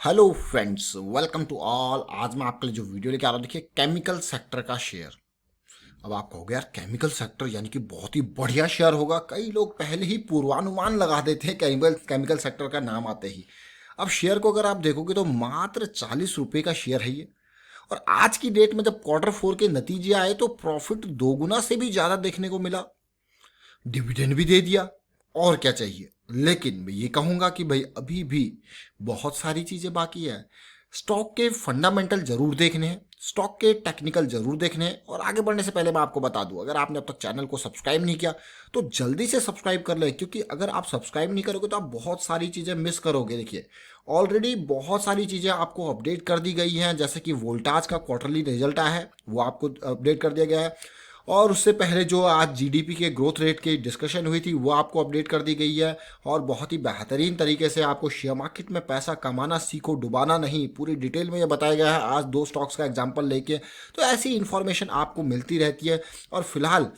Hello friends, welcome to all. आज मैं आपके लिए जो वीडियो लेके आ रहा हूँ, देखिए केमिकल सेक्टर का शेयर। अब आप कहोगे यार केमिकल सेक्टर यानी कि बहुत ही बढ़िया शेयर होगा। कई लोग पहले ही पूर्वानुमान लगा देते हैं केमिकल केमिकल सेक्टर का नाम आते ही। अब शेयर को अगर आप देखोगे तो मात्र 40 रुपये का शेयर है ये। और आज की डेट में जब क्वार्टर 4 के नतीजे आए तो प्रॉफिट दोगुना से भी ज्यादा देखने को मिला। डिविडेंड भी दे दिया। और क्या चाहिए। लेकिन मैं ये कहूंगा कि भाई अभी भी बहुत सारी चीजें बाकी है। स्टॉक के फंडामेंटल जरूर देखने हैं, स्टॉक के टेक्निकल जरूर देखने हैं। और आगे बढ़ने से पहले मैं आपको बता दूं, अगर आपने अब तक चैनल को सब्सक्राइब नहीं किया तो जल्दी से सब्सक्राइब कर ले, क्योंकि अगर आप सब्सक्राइब नहीं करोगे तो आप बहुत सारी चीजें मिस करोगे। देखिए ऑलरेडी बहुत सारी चीजें आपको अपडेट कर दी गई हैं, जैसे कि वोल्टाज का क्वार्टरली रिजल्ट आया है, वो आपको अपडेट कर दिया गया है। और उससे पहले जो आज जीडीपी के ग्रोथ रेट की डिस्कशन हुई थी वो आपको अपडेट कर दी गई है। और बहुत ही बेहतरीन तरीके से आपको शेयर मार्केट में पैसा कमाना सीखो, डुबाना नहीं, पूरी डिटेल में ये बताया गया है आज 2 स्टॉक्स का एग्जांपल लेके। तो ऐसी इन्फॉर्मेशन आपको मिलती रहती है। और फिलहाल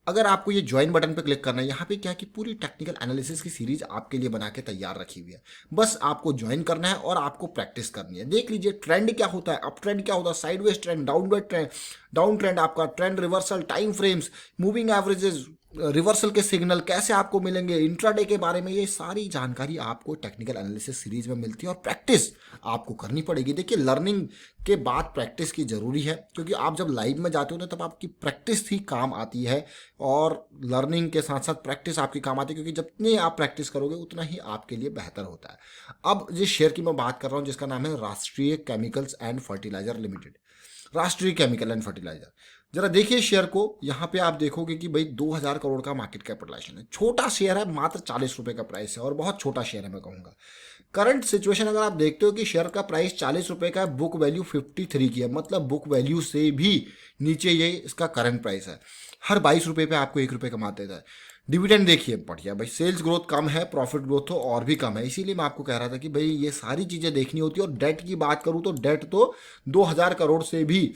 अगर आपको ये ज्वाइन बटन पे क्लिक करना है, यहाँ पे क्या है कि पूरी टेक्निकल एनालिसिस की सीरीज आपके लिए बना के तैयार रखी हुई है। बस आपको ज्वाइन करना है और आपको प्रैक्टिस करनी है। देख लीजिए ट्रेंड क्या होता है, अप ट्रेंड क्या होता है, sideways trend, downward trend, down trend, आपका trend reversal, time frames, moving averages, reversal के सिग्नल कैसे आपको मिलेंगे, इंट्राडे के बारे में, ये सारी जानकारी आपको टेक्निकल एनालिसिस सीरीज में मिलती है। और प्रैक्टिस आपको करनी पड़ेगी। देखिए लर्निंग के बाद प्रैक्टिस की जरूरी है, क्योंकि आप जब लाइव में जाते हो ना तब आपकी प्रैक्टिस ही काम आती है। और लर्निंग के साथ साथ प्रैक्टिस आपकी काम आती है, क्योंकि जितनी आप प्रैक्टिस करोगे उतना ही आपके लिए बेहतर होता है। अब जिस शेयर की मैं बात कर रहा हूँ जिसका नाम है राष्ट्रीय केमिकल्स एंड फर्टिलाइजर लिमिटेड, राष्ट्रीय केमिकल एंड फर्टिलाइजर। जरा देखिए शेयर को, यहाँ पे आप देखोगे कि भाई 2000 करोड़ का मार्केट कैपिटलाइजेशन है। छोटा शेयर है, मात्र 40 रुपए का प्राइस है और बहुत छोटा शेयर है मैं कहूँगा। करंट सिचुएशन अगर आप देखते हो कि शेयर का प्राइस 40 रुपए का है, बुक वैल्यू 53 की है, मतलब बुक वैल्यू से भी नीचे ये इसका करंट प्राइस है। हर 22 रुपए पे आपको 1 रुपये कमाते हैं। डिविडेंड देखिए बढ़िया भाई, सेल्स ग्रोथ कम है, प्रॉफिट ग्रोथ तो और भी कम है। इसीलिए मैं आपको कह रहा था कि भाई ये सारी चीज़ें देखनी होती है। और डेट की बात करूँ तो डेट तो 2000 करोड़ से भी,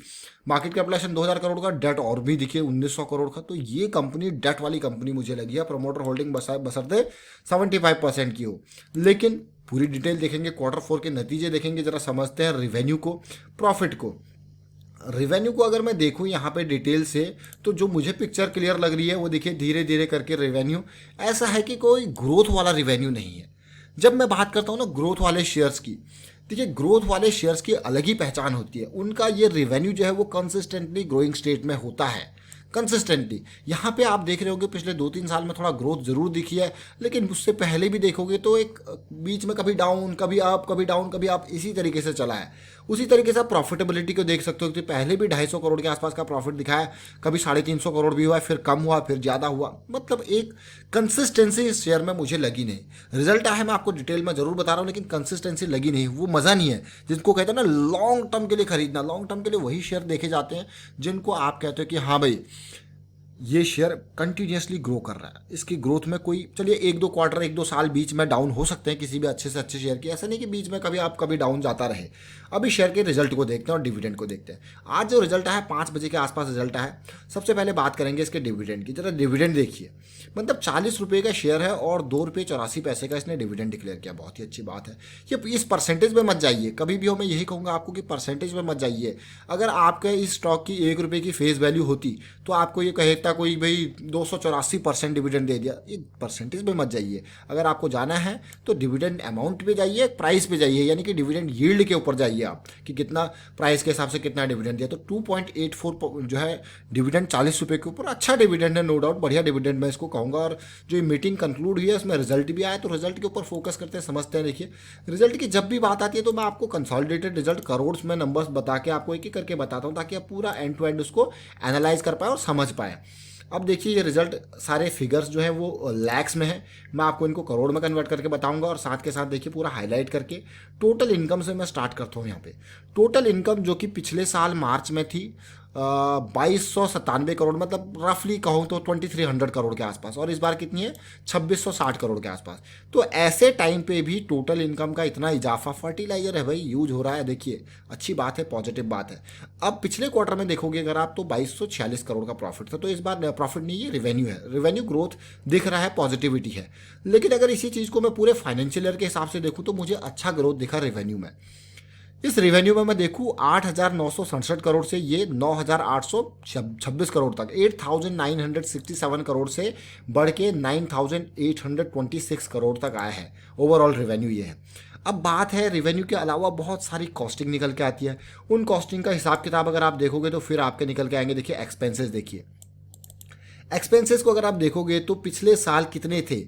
मार्केट कैपिटलाइजेशन 2000 करोड़ का, डेट और भी देखिए 1900 करोड़ का। तो ये कंपनी डेट वाली कंपनी मुझे लगी है। प्रमोटर होल्डिंग बसरते 75% की हो। लेकिन पूरी डिटेल देखेंगे, क्वार्टर 4 के नतीजे देखेंगे, जरा समझते हैं रिवेन्यू को, प्रॉफिट को। रिवेन्यू को अगर मैं देखूं यहाँ पे डिटेल से तो जो मुझे पिक्चर क्लियर लग रही है वो देखिए धीरे धीरे करके रिवेन्यू ऐसा है कि कोई ग्रोथ वाला रिवेन्यू नहीं है। जब मैं बात करता हूँ ना ग्रोथ वाले शेयर्स की, देखिए ग्रोथ वाले शेयर्स की अलग ही पहचान होती है। उनका ये रिवेन्यू जो है वो कंसिस्टेंटली ग्रोइंग स्टेट में होता है, कंसिस्टेंटली। यहाँ पे आप देख रहे होगे पिछले 2-3 साल में थोड़ा ग्रोथ जरूर दिखी है, लेकिन उससे पहले भी देखोगे तो एक बीच में कभी डाउन, कभी अप, कभी डाउन, कभी अप, इसी तरीके से चला है। उसी तरीके से आप प्रॉफिटेबिलिटी को देख सकते हो कि पहले भी 250 करोड़ के आसपास का प्रॉफिट दिखाया, कभी 350 करोड़ भी हुआ, फिर कम हुआ, फिर ज़्यादा हुआ। मतलब एक कंसिस्टेंसी इस शेयर में मुझे लगी नहीं। रिजल्ट आया है मैं आपको डिटेल में जरूर बता रहा हूँ, लेकिन कंसिस्टेंसी लगी नहीं। वो मज़ा नहीं है जिनको कहते हैं ना लॉन्ग टर्म के लिए खरीदना। लॉन्ग टर्म के लिए वही शेयर देखे जाते हैं जिनको आप कहते हो कि हाँ भाई ये शेयर कंटिन्यूसली ग्रो कर रहा है। इसकी ग्रोथ में कोई, चलिए 1-2 क्वार्टर, 1-2 साल बीच में डाउन हो सकते हैं किसी भी अच्छे से अच्छे शेयर की, ऐसा नहीं कि बीच में कभी आप कभी डाउन जाता रहे। अभी शेयर के रिजल्ट को देखते हैं और डिविडेंड को देखते हैं। आज जो रिजल्ट आया 5 बजे के आसपास रिजल्ट आया। सबसे पहले बात करेंगे इसके डिविडेंड की। जरा डिविडेंड देखिए, मतलब 40 रुपये का शेयर है और 2 रुपये 84 पैसे का इसने डिविडेंड डिक्लेयर किया। बहुत ही अच्छी बात है। ये इस परसेंटेज में मत जाइए कभी भी हो, मैं यही कहूँगा आपको कि परसेंटेज में मत जाइए। अगर आपके इस स्टॉक की 1 रुपये की फेस वैल्यू होती तो आपको ये कहता कोई भाई 284% डिविडेंड दे दिया। ये परसेंटेज में मत जाइए। अगर आपको जाना है तो डिविडेंड अमाउंट पे जाइए, प्राइस पे जाइए, यानी कि डिविडेंड यील्ड के ऊपर जाइए आप कि कितना प्राइस के हिसाब से कितना डिविडेंड दिया। तो 2.84 जो है डिविडेंड 40 रुपये के ऊपर, अच्छा डिविडेंड है, नो डाउट बढ़िया डिविडेंड मैं इसको कहूँगा। और जो ये मीटिंग कंक्लूड हुई है उसमें रिजल्ट भी आया, तो रिजल्ट के ऊपर फोकस करते हैं, समझते हैं। देखिए रिजल्ट की जब भी बात आती है तो मैं आपको कंसोलिडेटेड रिजल्ट करोड़ में नंबर्स बता के आपको एक एक करके बताता हूँ, ताकि आप पूरा एंड टू एंड उसको एनालाइज कर पाए और समझ पाए। अब देखिए ये रिजल्ट सारे फिगर्स जो हैं वो लैक्स में है, मैं आपको इनको करोड़ में कन्वर्ट करके बताऊंगा। और साथ के साथ देखिए पूरा हाईलाइट करके टोटल इनकम से मैं स्टार्ट करता हूँ। यहाँ पे टोटल इनकम जो कि पिछले साल मार्च में थी 2297 करोड़, मतलब रफली कहूँ तो 2300 करोड़ के आसपास, और इस बार कितनी है 2660 करोड़ के आसपास। तो ऐसे टाइम पे भी टोटल इनकम का इतना इजाफा, फर्टिलाइजर है भाई यूज हो रहा है, देखिए अच्छी बात है, पॉजिटिव बात है। अब पिछले क्वार्टर में देखोगे अगर आप तो 2246 करोड़ का प्रॉफिट था, तो इस बार प्रॉफिट नहीं, ये रेवेन्यू है, रेवेन्यू ग्रोथ दिख रहा है, पॉजिटिविटी है। लेकिन अगर इसी चीज़ को मैं पूरे फाइनेंशियल ईयर के हिसाब से देखूँ तो मुझे अच्छा ग्रोथ दिखा रेवेन्यू में। इस रेवेन्यू में मैं देखूँ 8,967 करोड़ से ये 9,826 करोड़ तक, 8,967 करोड़ से बढ़ के 9,826 करोड़ तक आया है, ओवरऑल रेवेन्यू ये है। अब बात है रेवेन्यू के अलावा बहुत सारी कॉस्टिंग निकल के आती है, उन कॉस्टिंग का हिसाब किताब अगर आप देखोगे तो फिर आपके निकल के आएंगे। देखिए एक्सपेंसेस, देखिए एक्सपेंसेस को अगर आप देखोगे तो पिछले साल कितने थे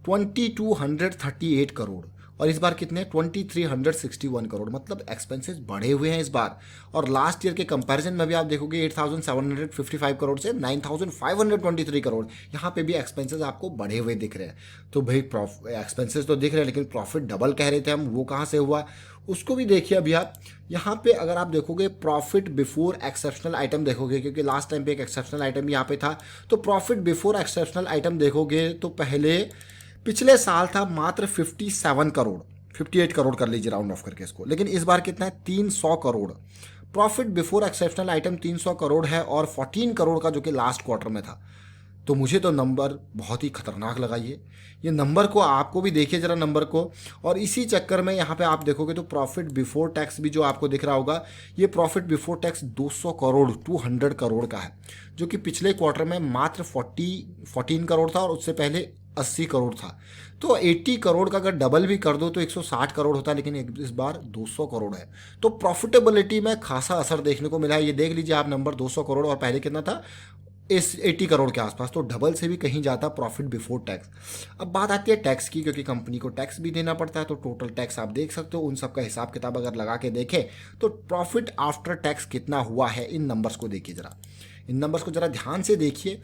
2238 करोड़, और इस बार कितने 2361 करोड़, मतलब एक्सपेंसेस बढ़े हुए हैं इस बार। और लास्ट ईयर के कंपैरिजन में भी आप देखोगे 8755 करोड़ से 9523 करोड़, यहाँ पे भी एक्सपेंसेस आपको बढ़े हुए दिख रहे हैं। तो भाई एक्सपेंसेस तो दिख रहे हैं, लेकिन प्रॉफिट डबल कह रहे थे हम, वो कहाँ से हुआ उसको भी देखिए अभी आप। यहाँ पे अगर आप देखोगे प्रॉफिट बिफोर एक्सेप्शनल आइटम देखोगे, क्योंकि लास्ट टाइम पे एक एक्सेप्शनल आइटम यहाँ पे था, तो प्रॉफिट बिफोर एक्सेप्शनल आइटम देखोगे तो पहले पिछले साल था मात्र 57 करोड़, 58 करोड़ कर लीजिए राउंड ऑफ करके इसको, लेकिन इस बार कितना है 300 crore. Profit before exceptional item 300 crore है और 14 करोड़ का जो कि लास्ट क्वार्टर में था। तो मुझे तो नंबर बहुत ही खतरनाक लगा ये नंबर को आपको भी देखिए जरा नंबर को। और इसी चक्कर में यहाँ पे आप देखोगे तो प्रॉफिट बिफोर टैक्स भी जो आपको दिख रहा होगा, ये profit before tax 200 crore 200 crore का है, जो कि पिछले क्वार्टर में मात्र 14 करोड़ था और उससे पहले 80 करोड़ था। तो 80 करोड़ का अगर डबल भी कर दो तो 160 करोड़ होता है, लेकिन इस बार 200 करोड़ है। तो प्रॉफिटेबिलिटी में खासा असर देखने को मिला है। ये देख लीजिए आप नंबर 200 करोड़ और पहले कितना था इस 80 करोड़ के आसपास, तो डबल से भी कहीं जाता प्रॉफिट बिफोर टैक्स। अब बात आती है टैक्स की, क्योंकि कंपनी को टैक्स भी देना पड़ता है, तो टोटल टैक्स आप देख सकते हो। उन सब का हिसाब किताब अगर लगा के देखें तो प्रॉफिट आफ्टर टैक्स कितना हुआ है, इन नंबर्स को देखिए जरा, इन नंबर्स को जरा ध्यान से देखिए।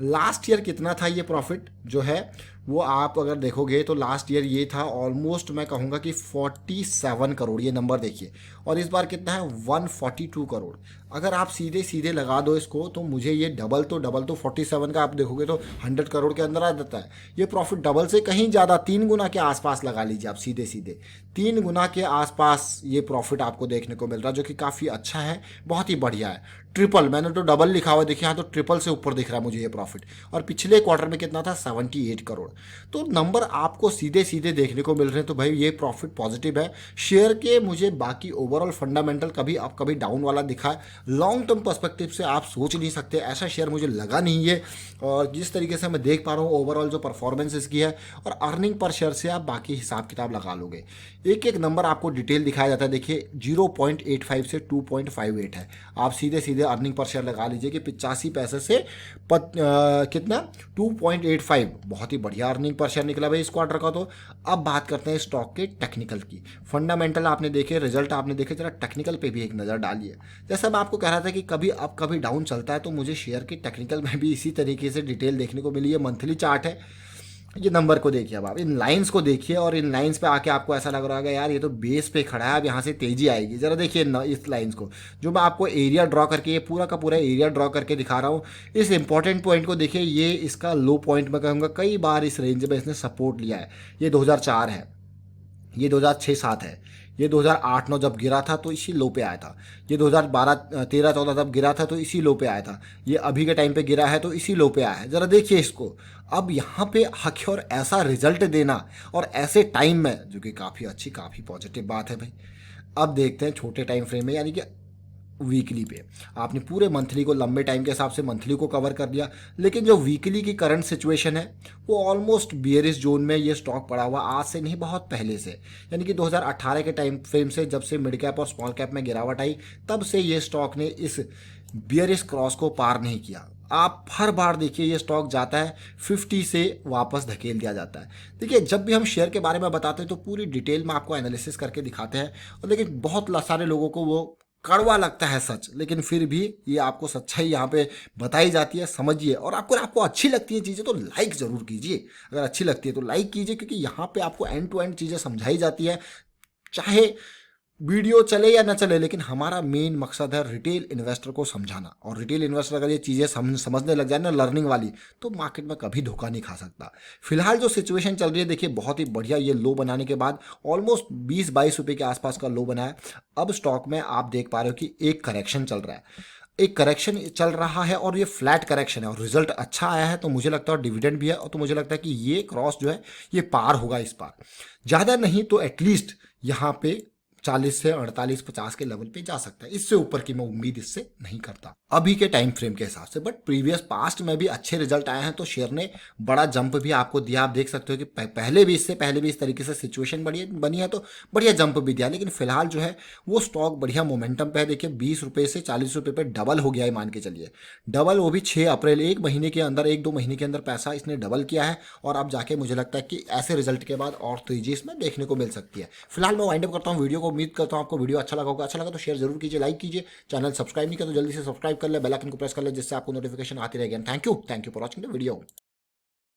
लास्ट ईयर कितना था ये प्रॉफिट जो है वो आप अगर देखोगे तो लास्ट ईयर ये था ऑलमोस्ट मैं कहूँगा कि 47 करोड़, ये नंबर देखिए, और इस बार कितना है 142 करोड़। अगर आप सीधे सीधे लगा दो इसको तो मुझे ये डबल तो 47 का आप देखोगे तो 100 करोड़ के अंदर आ जाता है। ये प्रॉफिट डबल से कहीं ज़्यादा 3 गुना के आसपास लगा लीजिए आप, सीधे सीधे 3 गुना के आसपास ये प्रॉफिट आपको देखने को मिल रहा है, जो कि काफ़ी अच्छा है, बहुत ही बढ़िया है। ट्रिपल, मैंने तो डबल लिखा हुआ देखिए, यहाँ तो ट्रिपल से ऊपर दिख रहा है मुझे ये प्रॉफिट। और पिछले क्वार्टर में कितना था 78 करोड़। तो नंबर आपको सीधे सीधे देखने को मिल रहे हैं, तो भाई ये प्रॉफिट पॉजिटिव है। शेयर के मुझे बाकी ओवरऑल फंडामेंटल कभी डाउन वाला दिखा है, लॉन्ग टर्म पर्सपेक्टिव से आप सोच नहीं सकते, ऐसा शेयर मुझे लगा नहीं है। और जिस तरीके से मैं देख पा रहा हूँ ओवरऑल जो परफॉर्मेंस इसकी है और अर्निंग पर शेयर से आप बाकी हिसाब किताब लगा लोगे, एक एक नंबर आपको डिटेल दिखाया जाता है। देखिए 0.85 से 2.58 है, आप सीधे सीधे अर्निंग पर शेयर लगा लीजिए कि 85 पैसे से कितना 2.85, बहुत ही बढ़िया अर्निंग पर शेयर निकला भाई इस क्वार्टर का। तो अब बात करते हैं स्टॉक के टेक्निकल की। फंडामेंटल आपने देखे, रिजल्ट आपने देखे, जरा टेक्निकल पे भी एक नज़र डालिए। जैसा मैं आपको कह रहा था कि कभी अप कभी डाउन चलता है, तो मुझे शेयर के टेक्निकल में भी इसी तरीके से डिटेल देखने को मिली है। मंथली चार्ट है, ये नंबर को देखिए, अब आप इन लाइंस को देखिए और इन लाइंस पे आके आपको ऐसा लग रहा होगा यार ये तो बेस पे खड़ा है, अब यहाँ से तेजी आएगी। जरा देखिए इस लाइंस को, जो मैं आपको एरिया ड्रॉ करके, ये पूरा का पूरा एरिया ड्रॉ करके दिखा रहा हूँ। इस इंपॉर्टेंट पॉइंट को देखिए, ये इसका लो पॉइंट मैं कहूँगा, कई बार इस रेंज में इसने सपोर्ट लिया है। ये 2004 है, ये 2006-07 है, ये 2008-09 जब गिरा था तो इसी लो पे आया था, ये 2012-13-14 जब गिरा था तो इसी लो पे आया था, ये अभी के टाइम पे गिरा है तो इसी लो पे आया है। ज़रा देखिए इसको, अब यहाँ पे आके और ऐसा रिजल्ट देना और ऐसे टाइम में, जो कि काफ़ी अच्छी काफ़ी पॉजिटिव बात है भाई। अब देखते हैं छोटे टाइम फ्रेम में, यानी कि वीकली पे आपने पूरे मंथली को लंबे टाइम के हिसाब से मंथली को कवर कर लिया, लेकिन जो वीकली की करंट सिचुएशन है वो ऑलमोस्ट बियरिश जोन में ये स्टॉक पड़ा हुआ, आज से नहीं बहुत पहले से, यानी कि 2018 के टाइम फ्रेम से, जब से मिड कैप और स्मॉल कैप में गिरावट आई तब से ये स्टॉक ने इस बियरिश क्रॉस को पार नहीं किया। आप हर बार देखिए ये स्टॉक जाता है 50 से वापस धकेल दिया जाता है। देखिए जब भी हम शेयर के बारे में बताते हैं तो पूरी डिटेल में आपको एनालिसिस करके दिखाते हैं, और लेकिन बहुत सारे लोगों को वो कड़वा लगता है सच, लेकिन फिर भी ये आपको सच्चाई यहाँ पे बताई जाती है, समझिए। और आपको अच्छी लगती है चीज़ें तो लाइक ज़रूर कीजिए, अगर अच्छी लगती है तो लाइक कीजिए, क्योंकि यहाँ पे आपको एंड टू एंड चीज़ें समझाई जाती है, चाहे वीडियो चले या ना चले, लेकिन हमारा मेन मकसद है रिटेल इन्वेस्टर को समझाना। और रिटेल इन्वेस्टर अगर ये चीज़ें समझने लग जाए ना, लर्निंग वाली, तो मार्केट में कभी धोखा नहीं खा सकता। फिलहाल जो सिचुएशन चल रही है, देखिए बहुत ही बढ़िया, ये लो बनाने के बाद ऑलमोस्ट 20-22 रुपये के आसपास का लो बना है। अब स्टॉक में आप देख पा रहे हो कि एक करेक्शन चल रहा है, एक करेक्शन चल रहा है, और ये फ्लैट करेक्शन है, और रिजल्ट अच्छा आया है, तो मुझे लगता है डिविडेंड भी है, और तो मुझे लगता है कि ये क्रॉस जो है ये पार होगा इस बार। ज़्यादा नहीं तो एटलीस्ट यहाँ पे 40 से 48-50 के लेवल पे जा सकता है। इससे ऊपर की मैं उम्मीद इससे नहीं करता अभी के टाइम फ्रेम के हिसाब से। बट प्रीवियस पास्ट में भी अच्छे रिजल्ट आए हैं, तो शेयर ने बड़ा जंप भी आपको दिया। आप देख सकते हो कि पहले भी, इससे पहले भी इस तरीके से सिचुएशन बनी है, तो बढ़िया जंप भी दिया। लेकिन फिलहाल जो है वो स्टॉक बढ़िया मोमेंटम पे है। देखिए 20 रुपये से 40 रुपये पे डबल हो गया है, मान के चलिए डबल, वो भी 6 अप्रैल, एक महीने के अंदर, 1-2 महीने के अंदर पैसा इसने डबल किया है। और अब जाके मुझे लगता है कि ऐसे रिजल्ट के बाद और तेजी इसमें देखने को मिल सकती है। फिलहाल मैं वाइंड अप करता हूँ वीडियो को। उम्मीद करता हूँ आपको वीडियो अच्छा लगा होगा। अच्छा लगा तो शेयर जरूर कीजिए, लाइक कीजिए। चैनल सब्सक्राइब नहीं किया तो जल्दी से सब्सक्राइब कर ले, बेल आइकन को प्रेस कर ले, जिससे आपको नोटिफिकेशन आती रहेगी। Thank you for watching the video.